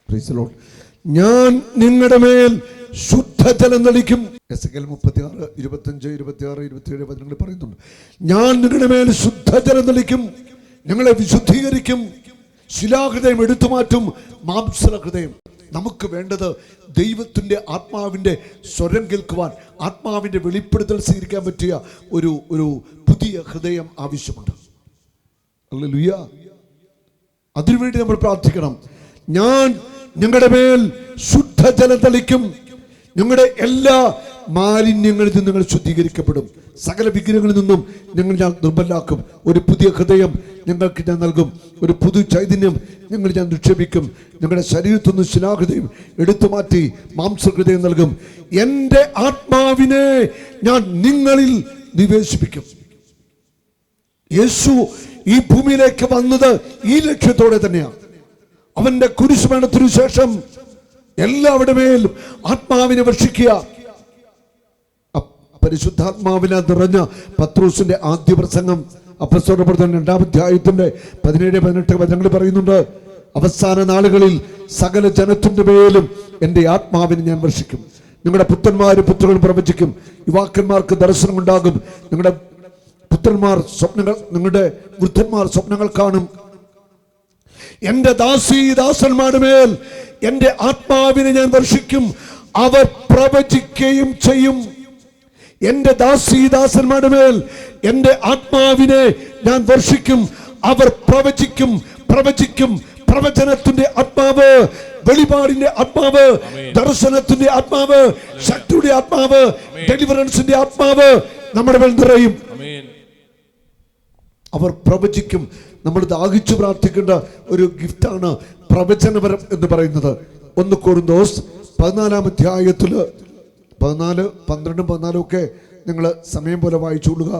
Praise the Lord. ഞാൻ നിങ്ങളുടെ മേൽ ശുദ്ധജലം തളിക്കും. എസെക്കിയേൽ 36, 25, 26, 27 വചനങ്ങൾ പറയുന്നുണ്ട്. ഞാൻ നിങ്ങളുടെ മേൽ ശുദ്ധജലം തളിക്കും, നിങ്ങളെ വിശുദ്ധീകരിക്കും, ശിലാഹൃദയം എടുത്തുമാറ്റും, മാംസഹൃദയം. നമുക്ക് വേണ്ടത് ദൈവത്തിൻ്റെ ആത്മാവിൻ്റെ സ്വരം കേൾക്കുവാൻ, ആത്മാവിൻ്റെ വെളിപ്പെടുത്തൽ സ്വീകരിക്കാൻ പറ്റിയ ഒരു പുതിയ ഹൃദയം ആവശ്യമുണ്ട്. ഹല്ലേലൂയ. അതിനുവേണ്ടി നമ്മൾ പ്രാർത്ഥിക്കണം. ഞാൻ നിങ്ങളുടെ മേൽ ശുദ്ധജലം തളിക്കും, നിങ്ങളുടെ എല്ലാ മാലിന്യങ്ങളിൽ നിന്നും നിങ്ങൾ ശുദ്ധീകരിക്കപ്പെടും, സകല വിഗ്രഹങ്ങളിൽ നിന്നും ഞാൻ നിർമ്മലാക്കും, ഒരു പുതിയ ഹൃദയം നിങ്ങൾക്ക് ഞാൻ നൽകും, ഒരു പുതു ചൈതന്യം ഞാൻ നിക്ഷേപിക്കും, നിങ്ങളുടെ ശരീരത്തിൽ നിന്ന് ശിലാഹൃദയം എടുത്തുമാറ്റി മാംസഹൃദയം നൽകും, എൻ്റെ ആത്മാവിനെ ഞാൻ നിങ്ങളിൽ നിവേശിപ്പിക്കും. യേശു ഈ ഭൂമിയിലേക്ക് വന്നത് ഈ ലക്ഷ്യത്തോടെ തന്നെയാണ്. അവന്റെ കുരിശുമരണത്തിനു ശേഷം എല്ലാവരുടെ മേലും ആത്മാവിനെ വർഷിക്കുക. പരിശുദ്ധാത്മാവിനെ നിറഞ്ഞ പത്രോസിന്റെ ആദ്യ പ്രസംഗം അപ്പോസ്തലരുടെ പ്രവർത്തനം 2-ാം അധ്യായത്തിന്റെ 17-18 വചനങ്ങൾ പറയുന്നുണ്ട്. അവസാന നാളുകളിൽ സകല ജനത്തിന്റെ മേലും എൻ്റെ ആത്മാവിനെ ഞാൻ വർഷിക്കും. നിങ്ങളുടെ പുത്രന്മാരും പുത്രികളും പ്രവചിക്കും, യുവാക്കന്മാർക്ക് ദർശനം ഉണ്ടാകും, നിങ്ങളുടെ പുത്രന്മാർ സ്വപ്നങ്ങൾ, നിങ്ങളുടെ വൃദ്ധന്മാർ സ്വപ്നങ്ങൾ കാണും. എൻ്റെ ദാസന്മാരുടെ മേൽ എൻ്റെ ആത്മാവിനെ ഞാൻ വർഷിക്കും, അവർ പ്രവചിക്കുകയും ചെയ്യും. എൻ്റെ ദാസന്മാരുടെ മേൽ എൻ്റെ ആത്മാവിനെ ഞാൻ വർഷിക്കും, അവർ പ്രവചിക്കും. പ്രവചനത്തിന്റെ ആത്മാവ്, വെളിപാടിന്റെ ആത്മാവ്, ദർശനത്തിന്റെ ആത്മാവ്, ശക്തിയുടെ ആത്മാവ്, ഡെലിവറൻസിന്റെ ആത്മാവ് നമ്മുടെ മേൽ നിറയും. അവർ പ്രവചിക്കും. നമ്മൾ ദാഹിച്ചു പ്രാർത്ഥിക്കേണ്ട ഒരു ഗിഫ്റ്റാണ് പ്രവചനപരം എന്ന് പറയുന്നത്. 1 കൊരിന്തോസ് 14-ാം അധ്യായത്തിൽ 14, 12, 14 ഒക്കെ നിങ്ങൾ സമയം പോലെ വായിച്ചുകൊള്ളുക.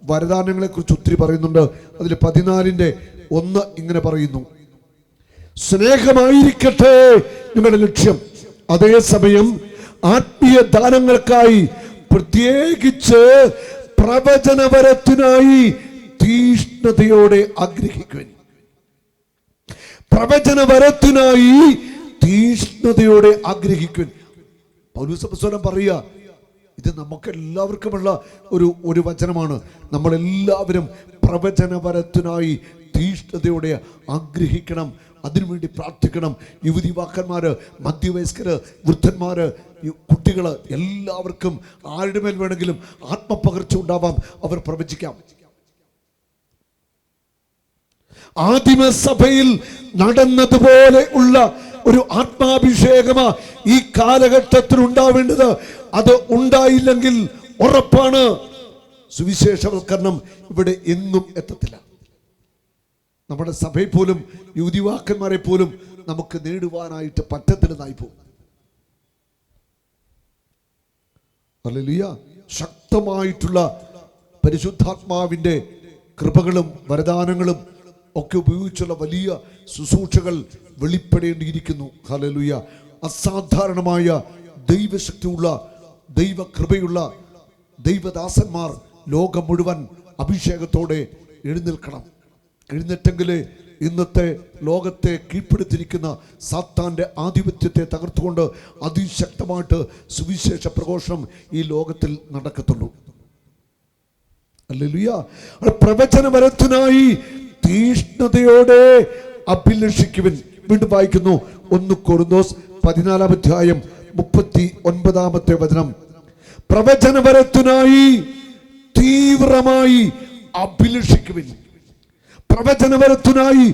വരദാനങ്ങളെ കുറിച്ച് ഒത്തിരി പറയുന്നുണ്ട്. അതിൽ 14-1 ഇങ്ങനെ പറയുന്നു: സ്നേഹമായിരിക്കട്ടെ നിങ്ങളുടെ ലക്ഷ്യം, അതേസമയം ആത്മീയ ദാനങ്ങൾക്കായി പ്രത്യേകിച്ച് പ്രവചനപരത്തിനായി തീഷ്ണതയോടെ ആഗ്രഹിക്കുവിൻ. പ്രവചനപരത്തിനായി തീഷ്ണതയോടെ ആഗ്രഹിക്കുവിൻ. പൗലോസ് അപ്പോസ്തലൻ പറയുക, ഇത് നമുക്ക് എല്ലാവർക്കുമുള്ള ഒരു വചനമാണ്. നമ്മളെല്ലാവരും പ്രവചനപരത്തിനായി തീഷ്ണതയോടെ ആഗ്രഹിക്കണം, അതിനുവേണ്ടി പ്രാർത്ഥിക്കണം. യുവതിവാക്കന്മാര്, മധ്യവയസ്കര്, വൃദ്ധന്മാര്, കുട്ടികള്, എല്ലാവർക്കും ആരുടെ മേൽ വേണമെങ്കിലും ആത്മപകർച്ച ഉണ്ടാവാം, അവർ പ്രവചിക്കാം. ആദിമസഭയിൽ നടന്നതുപോലെ ഉള്ള ഒരു ആത്മാഭിഷേകമാ ഈ കാലഘട്ടത്തിൽ ഉണ്ടാവേണ്ടത്. അത് ഉണ്ടായില്ലെങ്കിൽ ഉറപ്പാണ് സുവിശേഷവൽക്കരണം ഇവിടെ എങ്ങും എത്തത്തില്ല. നമ്മുടെ സഭയിൽ പോലും യുവതിവാക്കന്മാരെ പോലും നമുക്ക് നേടുവാനായിട്ട് പറ്റത്തില്ലെന്നായി പോകും. ഹല്ലേലൂയ. ശക്തമായിട്ടുള്ള പരിശുദ്ധാത്മാവിന്റെ കൃപകളും വരദാനങ്ങളും ഒക്കെ ഉപയോഗിച്ചുള്ള വലിയ ശുശ്രൂഷകൾ വെളിപ്പെടേണ്ടിയിരിക്കുന്നു. ഹല്ലേലൂയ. അസാധാരണമായ ദൈവശക്തിയുള്ള, ദൈവകൃപയുള്ള ദൈവദാസന്മാർ ലോകം മുഴുവൻ അഭിഷേകത്തോടെ എഴുന്നേൽക്കണം. എഴുന്നേറ്റെങ്കിലേ ഇന്നത്തെ ലോകത്തെ കീഴ്പ്പെടുത്തിയിരിക്കുന്ന സാത്താന്റെ ആധിപത്യത്തെ തകർത്തുകൊണ്ട് അതിശക്തമായിട്ട് സുവിശേഷ പ്രഘോഷണം ഈ ലോകത്തിൽ നടക്കത്തുള്ളൂ. ഹല്ലേലൂയ. പ്രവചനപരത്തിനായി തീഷ്ണതയോടെ അഭിലഷിക്കുവിൻ. വീണ്ടും വായിക്കുന്നു 1 കൊരിന്തോസ് 14-ാം അധ്യായം 39-ാമത്തെ വചനം. പ്രവചനപരത്തിനായി തീവ്രമായി അഭിലഷിക്കുവിൻ. പ്രവചനപരത്തിനായി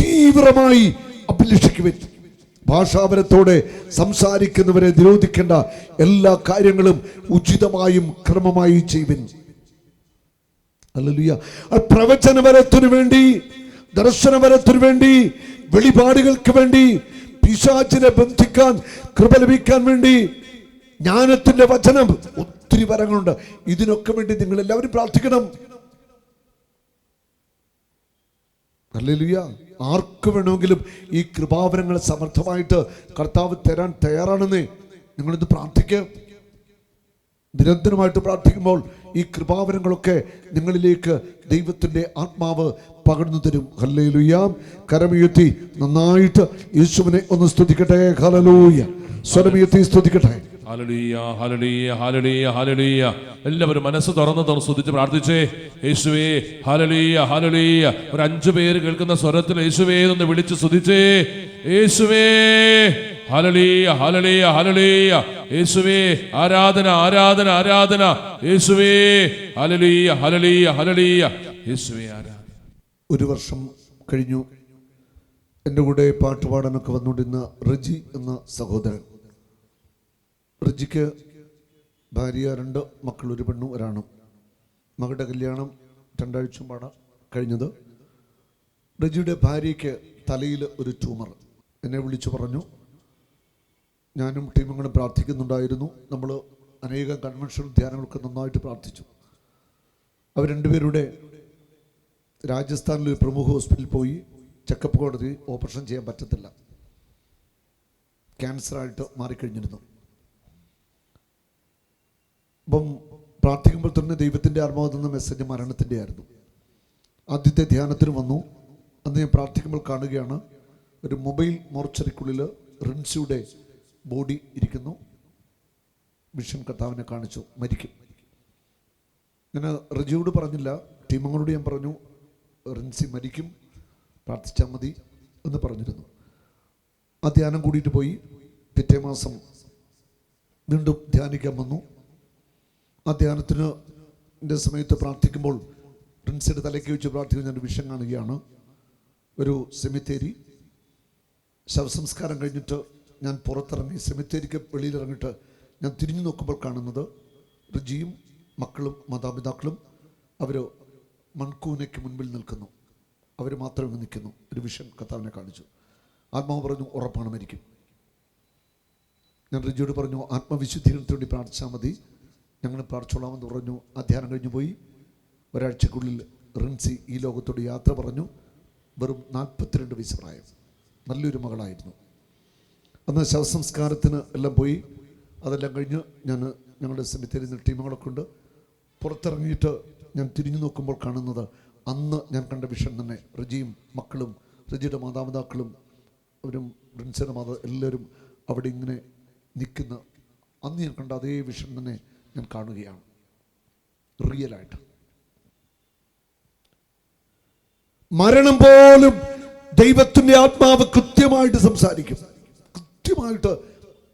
തീവ്രമായി അഭിലഷിക്കുവിൻ. ഭാഷാപരത്തോടെ സംസാരിക്കുന്നവരെ നിരോധിക്കേണ്ട എല്ലാ കാര്യങ്ങളും ഉചിതമായും ക്രമമായി ചെയ്യുവിൻ. ഹല്ലേലൂയ. പ്രവചനപരത്തിനു വേണ്ടി, ദർശനപരത്തിനു വേണ്ടി, വെളിപാടുകൾക്ക് വേണ്ടി, പിശാചിനെ ബന്ധിക്കാൻ കൃപ ലഭിക്കാൻ വേണ്ടി, ജ്ഞാനത്തിന്റെ വചനം, ഒത്തിരി വരങ്ങളുണ്ട്. ഇതിനൊക്കെ വേണ്ടി നിങ്ങൾ എല്ലാവരും പ്രാർത്ഥിക്കണം. ഹല്ലേലൂയ. ആർക്ക് വേണമെങ്കിലും ഈ കൃപാവരങ്ങൾ സമർത്ഥമായിട്ട് കർത്താവ് തരാൻ തയ്യാറാണെന്നേ. നിങ്ങളിത് പ്രാർത്ഥിക്കുക. നിരന്തരമായിട്ട് പ്രാർത്ഥിക്കുമ്പോൾ ഈ കൃപാവരങ്ങളൊക്കെ നിങ്ങളിലേക്ക് ദൈവത്തിൻ്റെ ആത്മാവ് പകർന്നു തരും. ഹല്ലേലൂയ. കരമുയർത്തി നന്നായിട്ട് യേശുവിനെ ഒന്ന് സ്തുതിക്കട്ടെ. ഹല്ലേലൂയ. സ്വരമുയർത്തി സ്തുതിക്കട്ടെ. ഹല്ലേലൂയ, ഹല്ലേലൂയ, ഹല്ലേലൂയ, ഹല്ലേലൂയ. എല്ലാവരും മനസ്സ് തുറന്ന് സ്തുതിച്ച് പ്രാർത്ഥിച്ചേ. യേശുവേ, ഹല്ലേലൂയ, ഹല്ലേലൂയ. ഒരു 5 പേര് കേൾക്കുന്ന സ്വരത്തിൽ യേശുവേ എന്ന് വിളിച്ച് സ്തുതിച്ചേ. യേശുവേ, ഹല്ലേലൂയ, ഹല്ലേലൂയ, ഹല്ലേലൂയ. യേശുവേ, ആരാധന, ആരാധന, ആരാധന. യേശുവേ, ഹല്ലേലൂയ, ഹല്ലേലൂയ, ഹല്ലേലൂയ. യേശുവേ, ആരാധന. 1 വർഷം കഴിഞ്ഞു. എൻ്റെ കൂടെ പാട്ടുപാടാനൊക്കെ വന്നുകൊണ്ടിരുന്ന റജി എന്ന സഹോദരൻ. റജിക്ക് ഭാര്യ, 2 മക്കൾ, 1 പെണ്ണും 1 ആണും. മകളുടെ കല്യാണം 2 ആഴ്ച പാടാ കഴിഞ്ഞത്. റജിയുടെ ഭാര്യയ്ക്ക് തലയിൽ ഒരു ട്യൂമർ. എന്നെ വിളിച്ചു പറഞ്ഞു. ഞാനും ടീമുകളും പ്രാർത്ഥിക്കുന്നുണ്ടായിരുന്നു. നമ്മൾ അനേകം കൺവെൻഷൻ ധ്യാനങ്ങളൊക്കെ നന്നായിട്ട് പ്രാർത്ഥിച്ചു. അവർ 2 പേരുടെ രാജസ്ഥാനിലൊരു പ്രമുഖ ഹോസ്പിറ്റലിൽ പോയി ചെക്കപ്പ് കോടതി ഓപ്പറേഷൻ ചെയ്യാൻ പറ്റത്തില്ല, ക്യാൻസറായിട്ട് മാറിക്കഴിഞ്ഞിരുന്നു. അപ്പം പ്രാർത്ഥിക്കുമ്പോൾ തന്നെ ദൈവത്തിൻ്റെ ആത്മാവ് തന്ന മെസ്സേജ് മരണത്തിൻ്റെ ആയിരുന്നു. ആദ്യത്തെ ധ്യാനത്തിന് വന്നു. അന്ന് ഞാൻ പ്രാർത്ഥിക്കുമ്പോൾ കാണുകയാണ് ഒരു മൊബൈൽ മോർച്ചറിക്കുള്ളിൽ റിൻസിയുടെ ബോഡി ഇരിക്കുന്നു. വിഷൻ കർത്താവിനെ കാണിച്ചു, മരിക്കും. ഞാൻ റജിയോട് പറഞ്ഞില്ല, ടീമങ്ങളോട് ഞാൻ പറഞ്ഞു റിൻസി മരിക്കും, പ്രാർത്ഥിച്ചാൽ മതി എന്ന് പറഞ്ഞിരുന്നു. ആ ധ്യാനം കൂടിയിട്ട് പോയി. പിറ്റേ മാസം വീണ്ടും ധ്യാനിക്കാൻ വന്നു. ആ ധ്യാനത്തിന് സമയത്ത് പ്രാർത്ഥിക്കുമ്പോൾ റിൻസിയുടെ തലയ്ക്ക് വെച്ച് പ്രാർത്ഥിക്കുന്ന ഞാൻ വിഷൻ കാണുകയാണ്. ഒരു സെമിത്തേരി. ശവസംസ്കാരം കഴിഞ്ഞിട്ട് ഞാൻ പുറത്തിറങ്ങി സെമിത്തേരിക്ക് വെളിയിലിറങ്ങിയിട്ട് ഞാൻ തിരിഞ്ഞു നോക്കുമ്പോൾ കാണുന്നത് റിജിയും മക്കളും മാതാപിതാക്കളും അവർ മൺകൂനയ്ക്ക് മുൻപിൽ നിൽക്കുന്നു. അവർ മാത്രമേ നിൽക്കുന്നു. ഒരു വിഷൻ കർത്താവിനെ കാണിച്ചു. ആത്മാവ് പറഞ്ഞു ഉറപ്പാണ് മരിക്കും. ഞാൻ റിജിയോട് പറഞ്ഞു ആത്മവിശുദ്ധീകരണത്തിന് വേണ്ടി പ്രാർത്ഥിച്ചാൽ മതി, ഞങ്ങൾ പ്രാർത്ഥിച്ചോളാമെന്ന് പറഞ്ഞു. ആ ധ്യാനം കഴിഞ്ഞു പോയി. ഒരാഴ്ചക്കുള്ളിൽ റിൻസി ഈ ലോകത്തോട് യാത്ര പറഞ്ഞു. വെറും 42 വയസ്സ് പ്രായം. നല്ലൊരു മകളായിരുന്നു. അന്ന് ശവസംസ്കാരത്തിന് എല്ലാം പോയി. അതെല്ലാം കഴിഞ്ഞ് ഞങ്ങളുടെ സെമിത്തേരിയിൽ ടീമുകളൊക്കെ ഉണ്ട്. പുറത്തിറങ്ങിയിട്ട് ഞാൻ തിരിഞ്ഞു നോക്കുമ്പോൾ കാണുന്നത് അന്ന് ഞാൻ കണ്ട വിഷൻ തന്നെ. റിജിയും മക്കളും റിജിയുടെ മാതാപിതാക്കളും അവരും റിൻസിയുടെ എല്ലാവരും അവിടെ ഇങ്ങനെ നിൽക്കുന്ന അന്ന് ഞാൻ കണ്ട അതേ വിഷൻ തന്നെ ഞാൻ കാണുകയാണ് റിയലായിട്ട്. മരണം പോലും ദൈവത്തിൻ്റെ ആത്മാവ് കൃത്യമായിട്ട് സംസാരിക്കും. കൃത്യമായിട്ട്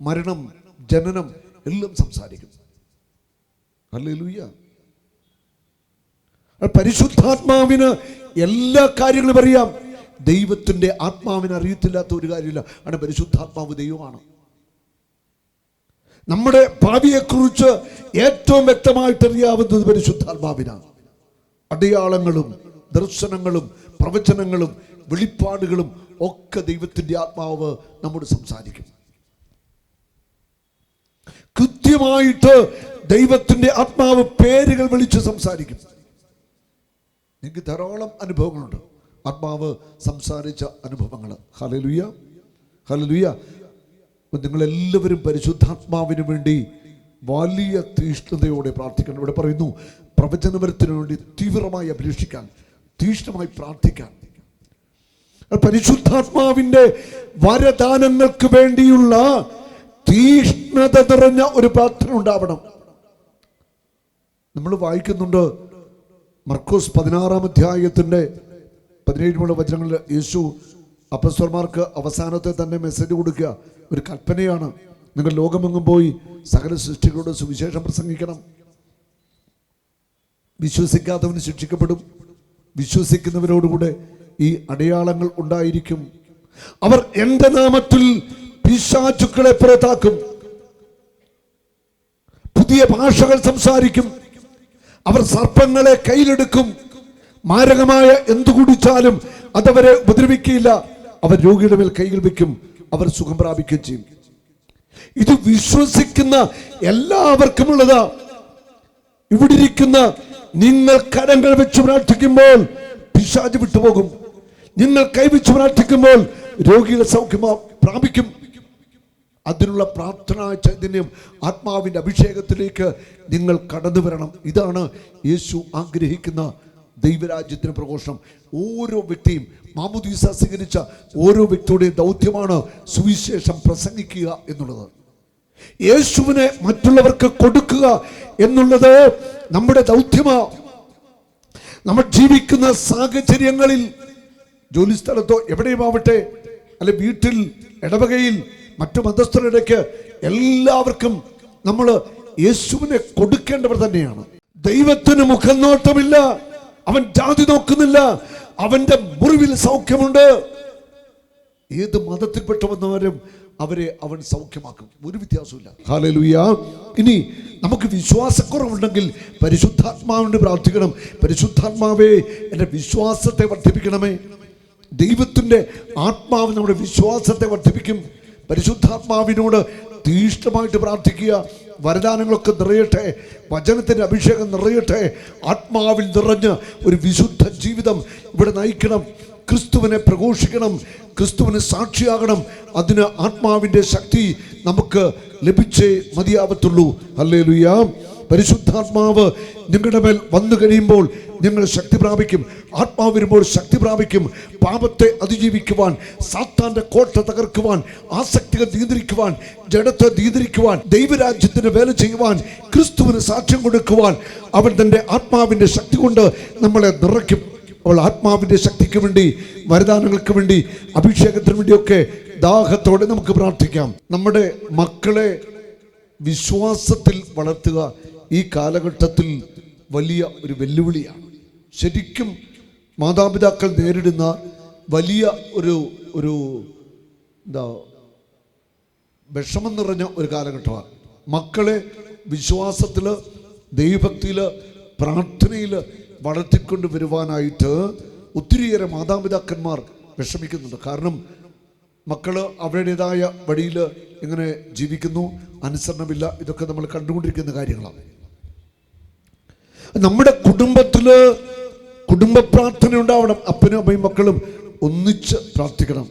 മരണം, ജനനം എല്ലാം സംസാരിക്കും. ഹല്ലേലൂയ. പരിശുദ്ധാത്മാവിന് എല്ലാ കാര്യങ്ങളും അറിയാം. ദൈവത്തിൻ്റെ ആത്മാവിന് അറിയത്തില്ലാത്ത ഒരു കാര്യമില്ല. ആണ് പരിശുദ്ധാത്മാവ് ദൈവമാണ്. നമ്മുടെ ഭാവിയെക്കുറിച്ച് ഏറ്റവും വ്യക്തമായിട്ട് അറിയാവുന്നത് പരിശുദ്ധാത്മാവിനാണ്. അടയാളങ്ങളും ദർശനങ്ങളും പ്രവചനങ്ങളും വെളിപ്പാടുകളും ഒക്കെ ദൈവത്തിൻ്റെ ആത്മാവ് നമ്മോട് സംസാരിക്കും. കൃത്യമായിട്ട് ദൈവത്തിൻ്റെ ആത്മാവ് പേരുകൾ വിളിച്ച് സംസാരിക്കും. എനിക്ക് ധാരാളം അനുഭവങ്ങളുണ്ട്, ആത്മാവ് സംസാരിച്ച അനുഭവങ്ങൾ. Hallelujah, hallelujah. നിങ്ങളെല്ലാവരും പരിശുദ്ധാത്മാവിന് വേണ്ടി വലിയ തീഷ്ണതയോടെ പ്രാർത്ഥിക്കണം. ഇവിടെ പറയുന്നു പ്രവചനവരത്തിന് വേണ്ടി തീവ്രമായി അഭിലഷിക്കാൻ, തീഷ്ണമായി പ്രാർത്ഥിക്കാൻ. പരിശുദ്ധാത്മാവിൻ്റെ വരദാനങ്ങൾക്ക് വേണ്ടിയുള്ള തീഷ്ണത നിറഞ്ഞ ഒരു പ്രാർത്ഥന ഉണ്ടാവണം. നമ്മൾ വായിക്കുന്നുണ്ട് മർക്കോസ് 16-ാം അധ്യായത്തിൻ്റെ 17 വചനങ്ങളിൽ യേശു അപ്പസ്തലന്മാർക്ക് അവസാനത്തെ തന്നെ മെസ്സേജ് കൊടുക്കുക. ഒരു കൽപ്പനയാണ്, നിങ്ങൾ ലോകമെങ്ങും പോയി സകല സൃഷ്ടികളോട് സുവിശേഷം പ്രസംഗിക്കണം. വിശ്വസിക്കാത്തവന് ശിക്ഷിക്കപ്പെടും, വിശ്വസിക്കുന്നവരോടുകൂടെ ഈ അടയാളങ്ങൾ ഉണ്ടായിരിക്കും. അവർ എൻ്റെ നാമത്തിൽ പിശാചുക്കളെ പുറത്താക്കും, പുതിയ ഭാഷകൾ സംസാരിക്കും, അവർ സർപ്പങ്ങളെ കയ്യിലെടുക്കും, മാരകമായ എന്തു കുടിച്ചാലും അതവരെ ഉപദ്രവിക്കുകയില്ല, അവർ രോഗിയുടെ മേൽ കൈകൾ വയ്ക്കും, അവർ സുഖം പ്രാപിക്കുകയും ചെയ്യും. ഇത് വിശ്വസിക്കുന്ന എല്ലാവർക്കുമുള്ളതാ. ഇവിടെ ഇരിക്കുന്ന നിങ്ങൾ കരങ്ങൾ വെച്ച് പ്രാർത്ഥിക്കുമ്പോൾ പിശാച് വിട്ടുപോകും. നിങ്ങൾ കൈവച്ച് പ്രാർത്ഥിക്കുമ്പോൾ രോഗികൾ സൗഖ്യം പ്രാപിക്കും. അതിനുള്ള പ്രാർത്ഥനാ ചൈതന്യം, ആത്മാവിൻ്റെ അഭിഷേകത്തിലേക്ക് നിങ്ങൾ കടന്നു വരണം. ഇതാണ് യേശു ആഗ്രഹിക്കുന്ന ദൈവരാജ്യത്തിന് പ്രഘോഷണം. ഓരോ വ്യക്തിയും മാമോദീസ സ്വീകരിച്ച ഓരോ വ്യക്തിയുടെയും ദൗത്യമാണ് സുവിശേഷം പ്രസംഗിക്കുക എന്നുള്ളത്. യേശുവിനെ മറ്റുള്ളവർക്ക് കൊടുക്കുക എന്നുള്ളത് നമ്മുടെ ദൗത്യമാണ്. നമ്മൾ ജീവിക്കുന്ന സാഹചര്യങ്ങളിൽ, ജോലിസ്ഥലത്തോ എവിടെയുമാവട്ടെ, അല്ലെ വീട്ടിൽ, ഇടവകയിൽ, മറ്റു മതസ്ഥരുടെക്ക് എല്ലാവർക്കും നമ്മൾ യേശുവിനെ കൊടുക്കേണ്ടവർ തന്നെയാണ്. ദൈവത്തിന് മുഖനോട്ടമില്ല, അവൻ ജാതി നോക്കുന്നില്ല, അവന്റെ മുറിവിൽ സൗഖ്യമുണ്ട്. ഏത് മതത്തിൽപ്പെട്ടു വന്നവരും അവരെ അവൻ സൗഖ്യമാക്കും, ഒരു വ്യത്യാസമില്ല. ഹല്ലേലൂയ. ഇനി നമുക്ക് വിശ്വാസക്കുറവുണ്ടെങ്കിൽ പരിശുദ്ധാത്മാവിന് പ്രാർത്ഥിക്കണം. പരിശുദ്ധാത്മാവേ, എൻ്റെ വിശ്വാസത്തെ വർദ്ധിപ്പിക്കണമേ. ദൈവത്തിൻ്റെ ആത്മാവ് നമ്മുടെ വിശ്വാസത്തെ വർദ്ധിപ്പിക്കും. പരിശുദ്ധാത്മാവിനോട് തീഷ്ണമായിട്ട് പ്രാർത്ഥിക്കുക. വരദാനങ്ങളൊക്കെ നിറയട്ടെ, വചനത്തിൻ്റെ അഭിഷേകം നിറയട്ടെ, ആത്മാവിൽ നിറഞ്ഞ് ഒരു വിശുദ്ധ ജീവിതം ഇവിടെ നയിക്കണം. ക്രിസ്തുവിനെ പ്രഘോഷിക്കണം, ക്രിസ്തുവിന് സാക്ഷിയാകണം. അതിന് ആത്മാവിൻ്റെ ശക്തി നമുക്ക് ലഭിച്ചേ മതിയാവത്തുള്ളൂ. ഹല്ലേലൂയ. പരിശുദ്ധാത്മാവ് നിങ്ങളുടെ മേൽ വന്നു കഴിയുമ്പോൾ നിങ്ങൾ ശക്തി പ്രാപിക്കും. ആത്മാവ് വരുമ്പോൾ ശക്തി പ്രാപിക്കും. പാപത്തെ അതിജീവിക്കുവാൻ, സാത്താന്റെ കോട്ട തകർക്കുവാൻ, ആസക്തികൾ നിയന്ത്രിക്കുവാൻ, ജഡത്തെ നിയന്ത്രിക്കുവാൻ, ദൈവരാജ്യത്തിന് വേല ചെയ്യുവാൻ, ക്രിസ്തുവിന് സാക്ഷ്യം കൊടുക്കുവാൻ അവൻ തൻ്റെ ആത്മാവിൻ്റെ ശക്തി കൊണ്ട് നമ്മളെ നിറയ്ക്കും. അവൾ ആത്മാവിൻ്റെ ശക്തിക്ക് വേണ്ടി, വരദാനങ്ങൾക്ക് വേണ്ടി, അഭിഷേകത്തിന് വേണ്ടിയൊക്കെ ദാഹത്തോടെ നമുക്ക് പ്രാർത്ഥിക്കാം. നമ്മുടെ മക്കളെ വിശ്വാസത്തിൽ വളർത്തുക ഈ കാലഘട്ടത്തിൽ വലിയ ഒരു വെല്ലുവിളിയാണ്. ശരിക്കും മാതാപിതാക്കൾ നേരിടുന്ന വലിയ ഒരു വിഷമം നിറഞ്ഞ ഒരു കാലഘട്ടമാണ്. മക്കളെ വിശ്വാസത്തിൽ, ദൈവഭക്തിയിൽ, പ്രാർത്ഥനയിൽ വളർത്തിക്കൊണ്ട് വരുവാനായിട്ട് ഒത്തിരിയേറെ മാതാപിതാക്കന്മാർ വിഷമിക്കുന്നുണ്ട്. കാരണം മക്കൾ അവരുടേതായ വഴിയിൽ എങ്ങനെ ജീവിക്കുന്നു, അനുസരണമില്ല, ഇതൊക്കെ നമ്മൾ കണ്ടുകൊണ്ടിരിക്കുന്ന കാര്യങ്ങളാണ്. നമ്മുടെ കുടുംബത്തിൽ കുടുംബ പ്രാർത്ഥന ഉണ്ടാവണം. അപ്പനും അമ്മയും മക്കളും ഒന്നിച്ച് പ്രാർത്ഥിക്കണം.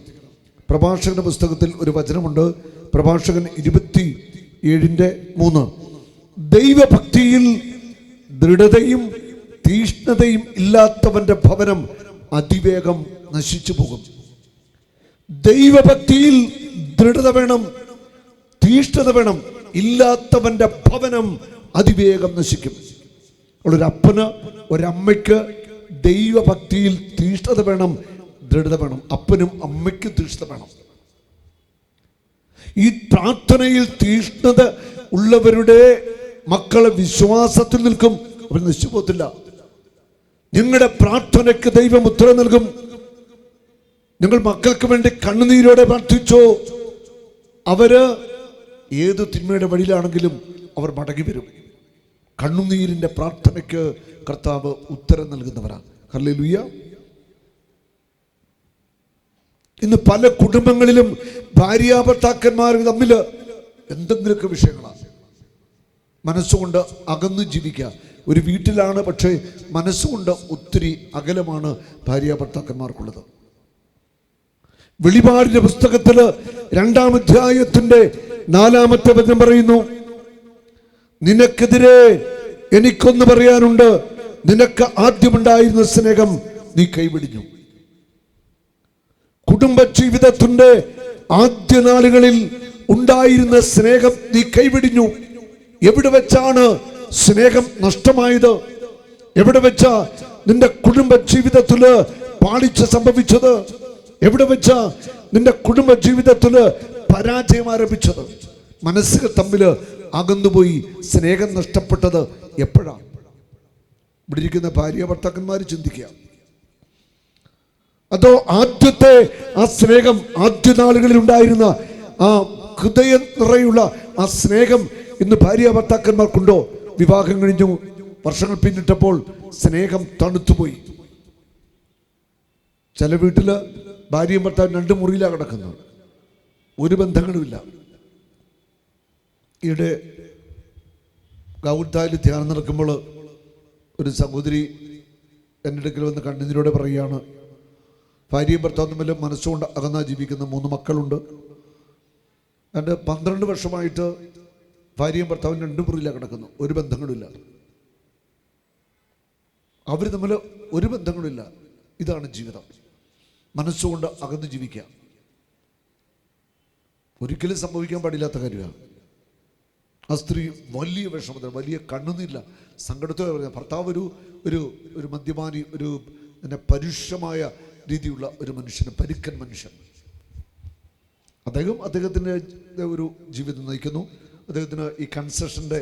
പ്രഭാഷകന്റെ പുസ്തകത്തിൽ ഒരു വചനമുണ്ട്, പ്രഭാഷകൻ 27:3. ദൈവഭക്തിയിൽ ദൃഢതയും തീഷ്ണതയും ഇല്ലാത്തവന്റെ ഭവനം അതിവേഗം നശിച്ചു പോകും. ദൈവഭക്തിയിൽ ദൃഢത വേണം, തീഷ്ണത വേണം. ഇല്ലാത്തവന്റെ ഭവനം അതിവേഗം നശിക്കും. ഒരപ്പന്, ഒരമ്മയ്ക്ക് ദൈവഭക്തിയിൽ തീഷ്ണത വേണം, ദൃഢത വേണം. അപ്പനും അമ്മയ്ക്കും തീഷ്ണത വേണം. ഈ പ്രാർത്ഥനയിൽ തീഷ്ണത ഉള്ളവരുടെ മക്കളെ വിശ്വാസത്തിൽ നിൽക്കും, അവർ നശിച്ചു പോകത്തില്ല. നിങ്ങളുടെ പ്രാർത്ഥനയ്ക്ക് ദൈവം ഉത്തരം നൽകും. നിങ്ങൾ മക്കൾക്ക് വേണ്ടി കണ്ണുനീരോടെ പ്രാർത്ഥിച്ചോ, അവര് ഏത് തിന്മയുടെ വഴിയിലാണെങ്കിലും അവർ മടങ്ങി വരും. കണ്ണുനീരിന്റെ പ്രാർത്ഥനയ്ക്ക് കർത്താവ് ഉത്തരം നൽകുന്നവരാണ്. ഹല്ലേലൂയ. ഇന്ന് പല കുടുംബങ്ങളിലും ഭാര്യാഭർത്താക്കന്മാർ തമ്മിൽ എന്തെങ്കിലുമൊക്കെ വിഷയങ്ങളാണ്. മനസ്സുകൊണ്ട് അകന്നു ജീവിക്കുക. ഒരു വീട്ടിലാണ്, പക്ഷേ മനസ്സുകൊണ്ട് ഒത്തിരി അകലമാണ് ഭാര്യാഭർത്താക്കന്മാർക്കുള്ളത്. വെളിപാടിന്റെ പുസ്തകത്തില് 2-ാം അധ്യായത്തിന്റെ 4-ാമത്തെ വചനം പറയുന്നു, നിനക്കെതിരെ എനിക്കൊന്ന് പറയാനുണ്ട്, നിനക്ക് ആദ്യമുണ്ടായിരുന്ന സ്നേഹം നീ കൈവിടിഞ്ഞു. കുടുംബജീവിതത്തിന്റെ ആദ്യ നാളുകളിൽ ഉണ്ടായിരുന്ന സ്നേഹം നീ കൈവിടിഞ്ഞു. എവിടെ വെച്ചാണ് സ്നേഹം നഷ്ടമായത്? എവിടെ വെച്ചാ നിന്റെ കുടുംബ ജീവിതത്തില് പാളിച്ച സംഭവിച്ചത്? എവിടെ വെച്ചാ നിന്റെ കുടുംബ ജീവിതത്തില് പരാജയം ആരംഭിച്ചത്? മനസ്സുകൾ തമ്മിൽ അകന്നുപോയി സ്നേഹം നഷ്ടപ്പെട്ടത് എപ്പോഴാണ്? ഇവിടെ ഇരിക്കുന്ന ഭാര്യ ഭർത്താക്കന്മാർ ചിന്തിക്കുക. അതോ ആദ്യത്തെ ആ സ്നേഹം, ആദ്യ നാളുകളിൽ ഉണ്ടായിരുന്ന ആ ഹൃദയം നിറയുള്ള ആ സ്നേഹം ഇന്ന് ഭാര്യ ഭർത്താക്കന്മാർക്കുണ്ടോ? വിവാഹം കഴിഞ്ഞു, വർഷങ്ങൾ പിന്നിട്ടപ്പോൾ സ്നേഹം തണുത്തുപോയി. ചില വീട്ടില് ഭാര്യയും ഭർത്താവും 2 മുറിയിലാണ് കിടക്കുന്നത്, ഒരു ബന്ധങ്ങളുമില്ല. ഈയിടെ ഗൗഡായിൽ ധ്യാനം നടക്കുമ്പോൾ ഒരു സഹോദരി എൻ്റെ അടുക്കൽ വന്ന് കണ്ണുനീരോടെ പറയുകയാണ്, ഭാര്യയും ഭർത്താവും തമ്മിൽ മനസ്സുകൊണ്ട് അകന്നാ ജീവിക്കുന്ന 3 മക്കളുണ്ട്. എൻ്റെ 12 വർഷമായിട്ട് ഭാര്യയും ഭർത്താവും 2 മുറിയിലാണ് കിടക്കുന്നു, ഒരു ബന്ധങ്ങളുമില്ല. അവർ തമ്മിൽ ഒരു ബന്ധങ്ങളില്ല. ഇതാണ് ജീവിതം. മനസ്സുകൊണ്ട് അകന്ന് ജീവിക്കുക ഒരിക്കലും സംഭവിക്കാൻ പാടില്ലാത്ത കാര്യമാണ്. ആ സ്ത്രീ വലിയ വിഷമത്തിൽ, വലിയ കണ്ണുനീരില്ല, സങ്കടത്തോടെ പറഞ്ഞ ഭർത്താവ് ഒരു മദ്യപാനി, ഒരു പരുഷമായ രീതിയുള്ള ഒരു മനുഷ്യന്, പരുക്കൻ മനുഷ്യൻ. അദ്ദേഹത്തിൻ്റെ ഒരു ജീവിതം നയിക്കുന്നു. അദ്ദേഹത്തിന് ഈ കൺസ്ട്രക്ഷൻ്റെ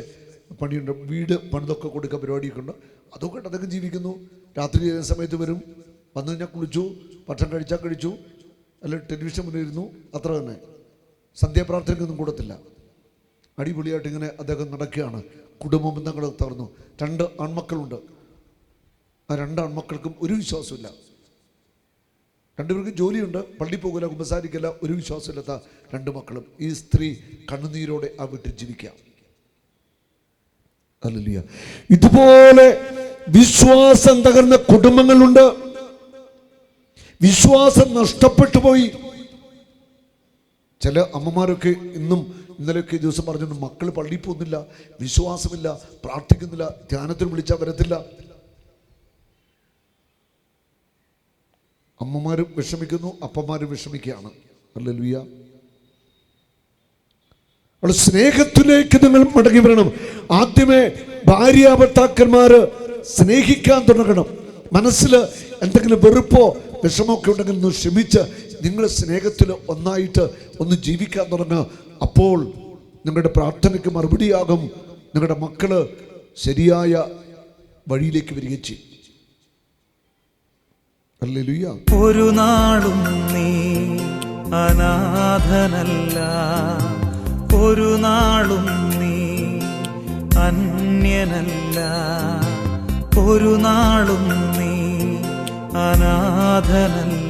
പണിയുണ്ട്, വീട് പണിതൊക്കെ കൊടുക്കാൻ പരിപാടിയൊക്കെ ഉണ്ട്. അതൊക്കെ അദ്ദേഹം ജീവിക്കുന്നു. രാത്രി സമയത്ത് വരും, വന്നു കഴിഞ്ഞാൽ കുളിച്ചു, ഭക്ഷണം കഴിച്ചാൽ കഴിച്ചു, അല്ലെങ്കിൽ ടെലിവിഷൻ മുന്നിലിരുന്നു, അത്ര തന്നെ. സന്ധ്യാപ്രാർത്ഥനയ്ക്കൊന്നും കൂടത്തില്ല. അടിപൊളിയായിട്ട് ഇങ്ങനെ അദ്ദേഹം നടക്കുകയാണ്. കുടുംബ ബന്ധങ്ങൾ തകർന്നു. 2 ആൺമക്കളുണ്ട്. ആ 2 ആൺമക്കൾക്കും ഒരു വിശ്വാസമില്ല. 2 പേർക്കും ജോലിയുണ്ട്, പള്ളി പോകില്ല, കുമ്പസാരിക്കില്ല, ഒരു വിശ്വാസമില്ലാത്ത 2 മക്കളും. ഈ സ്ത്രീ കണ്ണുനീരോടെ ആ വീട്ടിൽ ജീവിക്കാം. ഹല്ലേലൂയ. ഇതുപോലെ വിശ്വാസം തകർന്ന കുടുംബങ്ങളുണ്ട്. വിശ്വാസം നഷ്ടപ്പെട്ടു പോയി. ചില അമ്മമാരൊക്കെ ഇന്നലെയൊക്കെ ദിവസം പറഞ്ഞിട്ടുണ്ട്, മക്കൾ പള്ളിയിൽ പോകുന്നില്ല, വിശ്വാസമില്ല, പ്രാർത്ഥിക്കുന്നില്ല, ധ്യാനത്തിൽ വിളിച്ചാൽ വരത്തില്ല. അമ്മമാരും വിഷമിക്കുന്നു, അപ്പന്മാരും വിഷമിക്കുകയാണ്. ഹല്ലേലൂയ. അപ്പോൾ സ്നേഹത്തിലേക്ക് നിങ്ങൾ മടങ്ങി വരണം. ആദ്യമേ ഭാര്യ ഭർത്താക്കന്മാര് സ്നേഹിക്കാൻ തുടങ്ങണം. മനസ്സിൽ എന്തെങ്കിലും വെറുപ്പോ വിഷമമൊക്കെ ഉണ്ടെങ്കിൽ ഒന്ന് ക്ഷമിച്ച് നിങ്ങൾ സ്നേഹത്തിൽ ഒന്നായിട്ട് ഒന്ന് ജീവിക്കാൻ തുടങ്ങുക. അപ്പോൾ നിങ്ങളുടെ പ്രാർത്ഥനയ്ക്ക് മറുപടിയാകും. നിങ്ങളുടെ മക്കള് ശരിയായ വഴിയിലേക്ക് വരികയും ചെയ്യും. ഹല്ലേലൂയ. ഒരു നാളും നീ അനാഥനല്ല, ഒരു നാളും നീ അന്യനല്ല, ഒരു നാളും നീ അനാഥനല്ല.